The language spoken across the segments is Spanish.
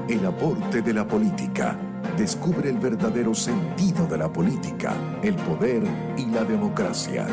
el aporte de la política. Descubre el verdadero sentido de la política, el poder y la democracia.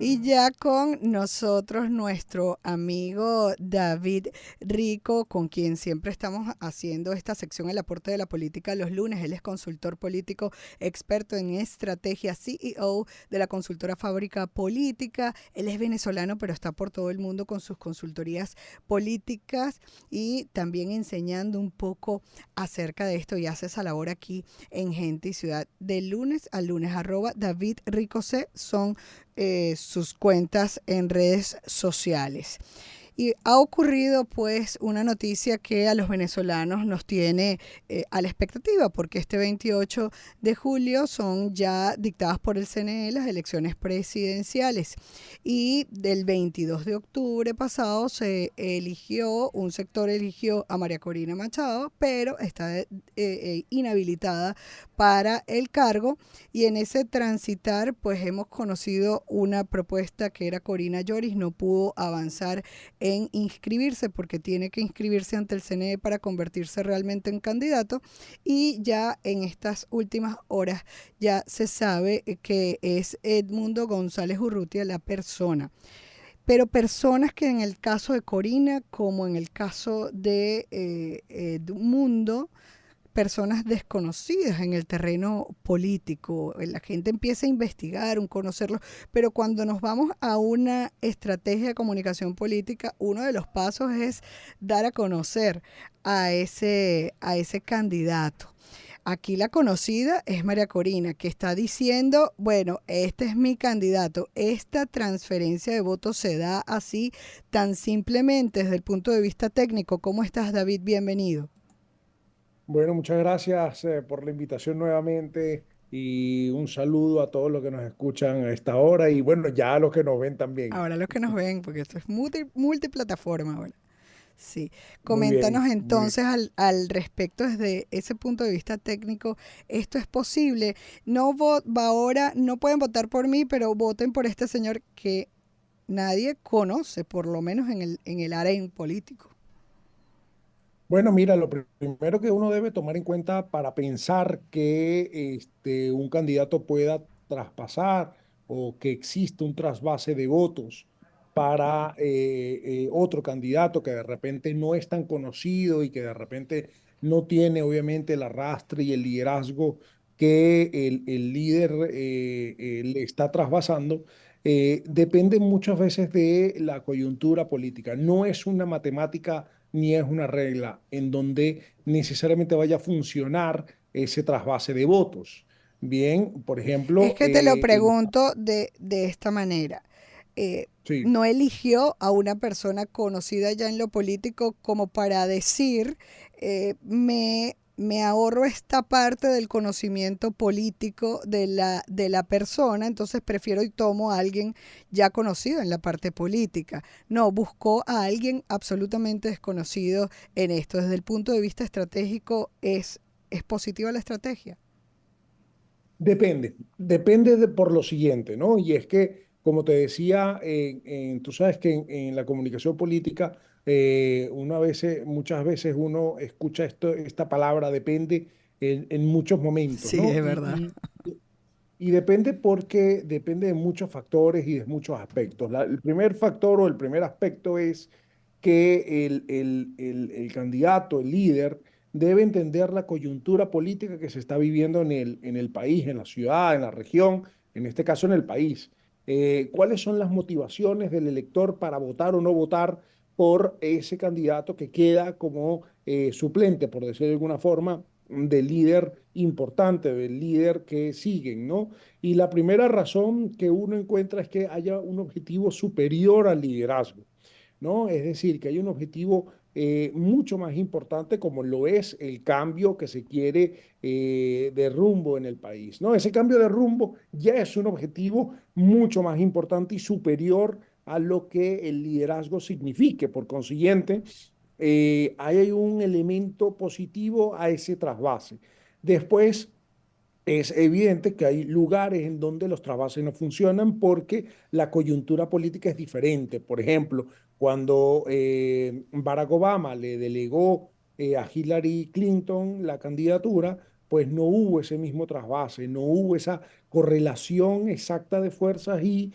Y ya con nosotros nuestro amigo David Rico, con quien siempre estamos haciendo esta sección El aporte de la política los lunes. Él es consultor político, experto en estrategia, CEO de la consultora Fábrica Política. Él es venezolano, pero está por todo el mundo con sus consultorías políticas y también enseñando un poco acerca de esto, y hace esa labor aquí en Gente y Ciudad de lunes a lunes. David Rico C son sus cuentas en redes sociales. Y ha ocurrido pues una noticia que a los venezolanos nos tiene a la expectativa, porque este 28 de julio son ya dictadas por el CNE las elecciones presidenciales, y del 22 de octubre pasado un sector eligió a María Corina Machado, pero está inhabilitada para el cargo, y en ese transitar pues hemos conocido una propuesta que era Corina Lloris. No pudo avanzar en inscribirse porque tiene que inscribirse ante el CNE para convertirse realmente en candidato, y ya en estas últimas horas ya se sabe que es Edmundo González Urrutia la persona. Pero personas que en el caso de Corina, como en el caso de Edmundo, personas desconocidas en el terreno político. La gente empieza a investigar, a conocerlo, pero cuando nos vamos a una estrategia de comunicación política, uno de los pasos es dar a conocer a ese candidato. Aquí la conocida es María Corina, que está diciendo, bueno, este es mi candidato. Esta transferencia de votos se da así, tan simplemente desde el punto de vista técnico. ¿Cómo estás, David? Bienvenido. Bueno, muchas gracias por la invitación nuevamente y un saludo a todos los que nos escuchan a esta hora y bueno, ya a los que nos ven también. Ahora los que nos ven, porque esto es multiplataforma ahora. Sí. Muy Coméntanos bien, muy bien. entonces al respecto desde ese punto de vista técnico. ¿Esto es posible? Ahora no pueden votar por mí, pero voten por este señor que nadie conoce, por lo menos en el área político. Bueno, mira, primero que uno debe tomar en cuenta para pensar que un candidato pueda traspasar o que existe un trasvase de votos para otro candidato que de repente no es tan conocido y que de repente no tiene obviamente el arrastre y el liderazgo que el líder le está trasvasando. Depende muchas veces de la coyuntura política. No es una matemática ni es una regla en donde necesariamente vaya a funcionar ese trasvase de votos. Bien, por Es ejemplo, que te lo pregunto de esta manera. sí. No eligió a una persona conocida ya en lo político como para decir, me ahorro esta parte del conocimiento político de la persona, entonces prefiero y tomo a alguien ya conocido en la parte política. No, buscó a alguien absolutamente desconocido en esto. Desde el punto de vista estratégico, es positiva la estrategia? Depende por lo siguiente, ¿no? Y es que, como te decía, tú sabes que en la comunicación política, muchas veces uno escucha esta palabra depende en muchos momentos, Sí, ¿no? es verdad. Y depende porque depende de muchos factores y de muchos aspectos. El primer factor o el primer aspecto es que el candidato, el líder, debe entender la coyuntura política que se está viviendo en el país, en la ciudad, en la región, en este caso en el país. ¿Cuáles son las motivaciones del elector para votar o no votar por ese candidato que queda como suplente, por decirlo de alguna forma, del líder importante, del líder que siguen, ¿no? Y la primera razón que uno encuentra es que haya un objetivo superior al liderazgo, ¿no? Es decir, que hay un objetivo mucho más importante como lo es el cambio que se quiere de rumbo en el país, ¿no? Ese cambio de rumbo ya es un objetivo mucho más importante y superior a lo que el liderazgo signifique. Por consiguiente, hay un elemento positivo a ese trasvase. Después, es evidente que hay lugares en donde los trasvases no funcionan porque la coyuntura política es diferente. Por ejemplo, cuando Barack Obama le delegó a Hillary Clinton la candidatura, pues no hubo ese mismo trasvase, no hubo esa correlación exacta de fuerzas y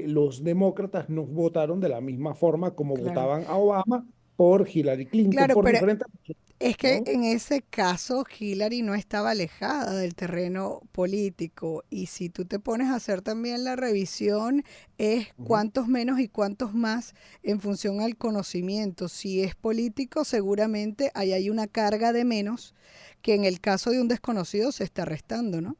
los demócratas no votaron de la misma forma como Claro. votaban a Obama por Hillary Clinton, Claro, por pero diferentes razones, es que ¿no? en ese caso Hillary no estaba alejada del terreno político y si tú te pones a hacer también la revisión es Ujú. cuántos menos y cuántos más en función al conocimiento. Si es político, seguramente ahí hay una carga de menos que en el caso de un desconocido se está restando, ¿no?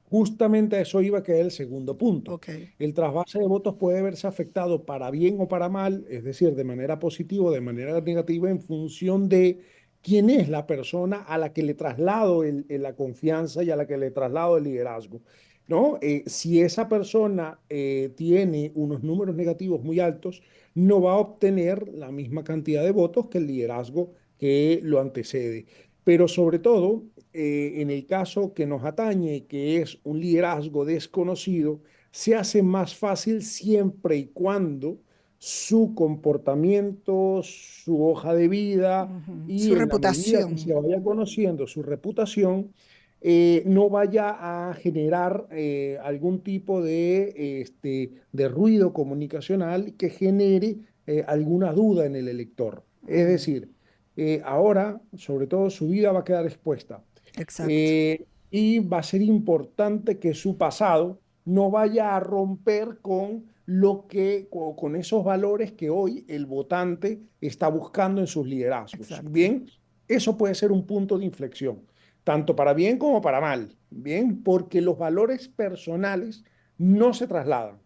Justamente a eso iba, que es el segundo punto. Ok. El trasvase de votos puede verse afectado para bien o para mal, es decir, de manera positiva o de manera negativa, en función de quién es la persona a la que le traslado la confianza y a la que le traslado el liderazgo, ¿no? Si esa persona tiene unos números negativos muy altos, no va a obtener la misma cantidad de votos que el liderazgo que lo antecede. Pero sobre todo, en el caso que nos atañe, que es un liderazgo desconocido, se hace más fácil siempre y cuando su comportamiento, su hoja de vida Ujú. y Su en la medida que reputación. se vaya conociendo su reputación, no vaya a generar algún tipo de ruido comunicacional que genere alguna duda en el elector. Es Mm, decir, ahora, sobre todo, su vida va a quedar expuesta. exacto. Y va a ser importante que su pasado no vaya a romper con con esos valores que hoy el votante está buscando en sus liderazgos. Exacto. Bien, eso puede ser un punto de inflexión, tanto para bien como para mal. Bien, porque los valores personales no se trasladan.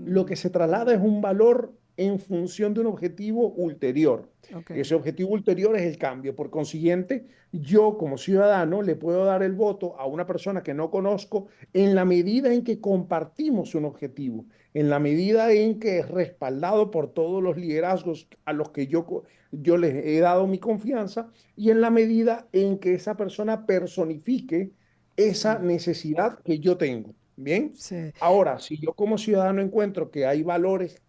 Lo Mm, que se traslada es un valor en función de un objetivo ulterior. ok. Ese objetivo ulterior es el cambio. Por consiguiente, yo como ciudadano le puedo dar el voto a una persona que no conozco en la medida en que compartimos un objetivo, en la medida en que es respaldado por todos los liderazgos a los que yo les he dado mi confianza y en la medida en que esa persona personifique esa Sí, necesidad que yo tengo. Bien. sí. Ahora, si yo como ciudadano encuentro que hay valores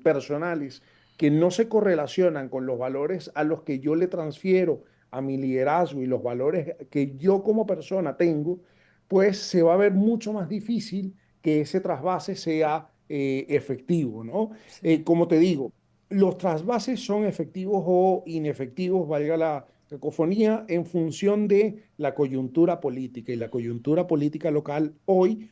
personales que no se correlacionan con los valores a los que yo le transfiero a mi liderazgo y los valores que yo como persona tengo, pues se va a ver mucho más difícil que ese trasvase sea efectivo, ¿no? Sí. Como te digo, los trasvases son efectivos o inefectivos, valga la cacofonía, en función de la coyuntura política. Y la coyuntura política local hoy,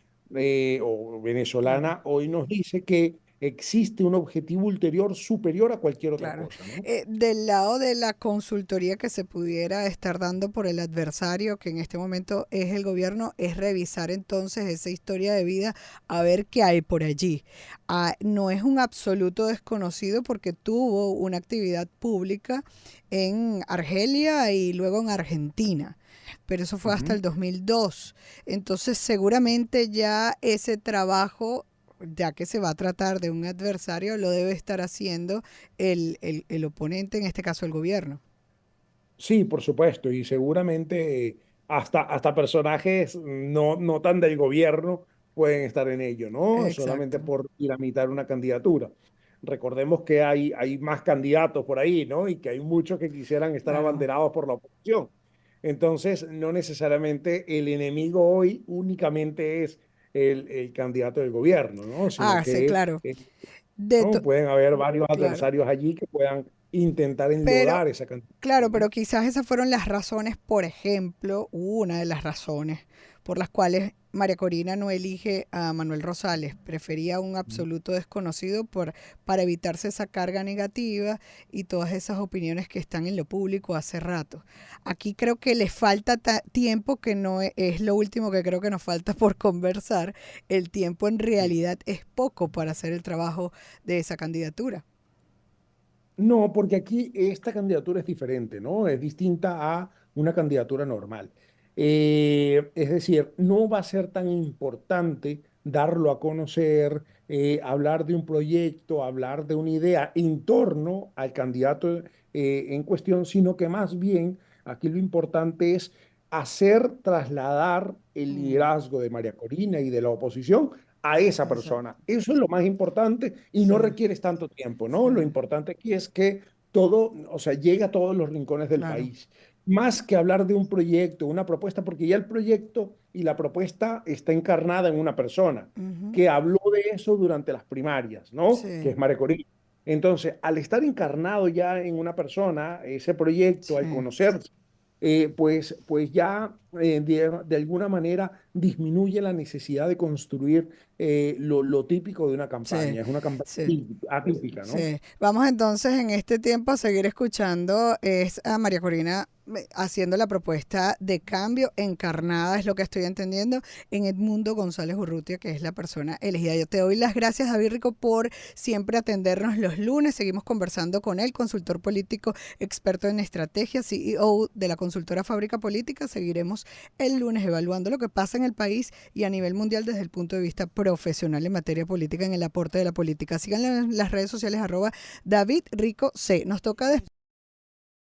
o Claro. venezolana, hoy nos dice que existe un objetivo ulterior superior a cualquier otra Claro. cosa, ¿no? Del lado de la consultoría que se pudiera estar dando por el adversario, que en este momento es el gobierno, es revisar entonces esa historia de vida a ver qué hay por allí. Ah, no es un absoluto desconocido porque tuvo una actividad pública en Argelia y luego en Argentina. Pero eso fue hasta Ujú. el 2002. Entonces seguramente ya ese trabajo, ya que se va a tratar de un adversario, lo debe estar haciendo el oponente, en este caso el gobierno. Sí, por supuesto, y seguramente hasta personajes no tan del gobierno pueden estar en ello, ¿no? Solamente Exacto. por dinamitar una candidatura. Recordemos que hay más candidatos por ahí, ¿no? Y que hay muchos que quisieran estar Claro. abanderados por la oposición. Entonces, no necesariamente el enemigo hoy únicamente es el candidato del gobierno, ¿no? Sino Ah, sí, que claro. De ¿no? to- Pueden haber varios claro. adversarios allí que puedan intentar Pero, enlodar esa candidatura, claro, ¿no? pero quizás esas fueron las razones, por ejemplo, una de las razones por las cuales María Corina no elige a Manuel Rosales. Prefería un absoluto desconocido para evitarse esa carga negativa y todas esas opiniones que están en lo público hace rato. Aquí creo que le falta tiempo, que no es lo último que creo que nos falta por conversar. El tiempo en realidad es poco para hacer el trabajo de esa candidatura. No, porque aquí esta candidatura es diferente, ¿no? Es distinta a una candidatura normal. Es decir, no va a ser tan importante darlo a conocer, hablar de un proyecto, hablar de una idea en torno al candidato en cuestión, sino que más bien aquí lo importante es hacer trasladar el Mm, liderazgo de María Corina y de la oposición a esa persona. exacto. Eso es lo más importante y no Sí, requieres tanto tiempo, ¿no? Lo sí. importante aquí es que todo, o sea, llega a todos los rincones del Claro. país. Más que hablar de un proyecto, una propuesta, porque ya el proyecto y la propuesta está encarnada en una persona Ujú. que habló de eso durante las primarias, ¿no? Que Sí, es María Corina. Entonces, al estar encarnado ya en una persona, ese proyecto, al sí. conocerse, pues ya de alguna manera disminuye la necesidad de construir lo típico de una Sí, campaña. Es una campaña sí. atípica, ¿no? Sí, vamos entonces en este tiempo a seguir escuchando es a María Corina haciendo la propuesta de cambio encarnada, es lo que estoy entendiendo, en Edmundo González Urrutia, que es la persona elegida. Yo te doy las gracias, David Rico, por siempre atendernos los lunes. Seguimos conversando con él, consultor político, experto en estrategia, CEO de la consultora Fábrica Política. Seguiremos el lunes evaluando lo que pasa en el país y a nivel mundial desde el punto de vista profesional en materia política, en el aporte de la política. Síganlo en las redes sociales @David Rico C. Nos toca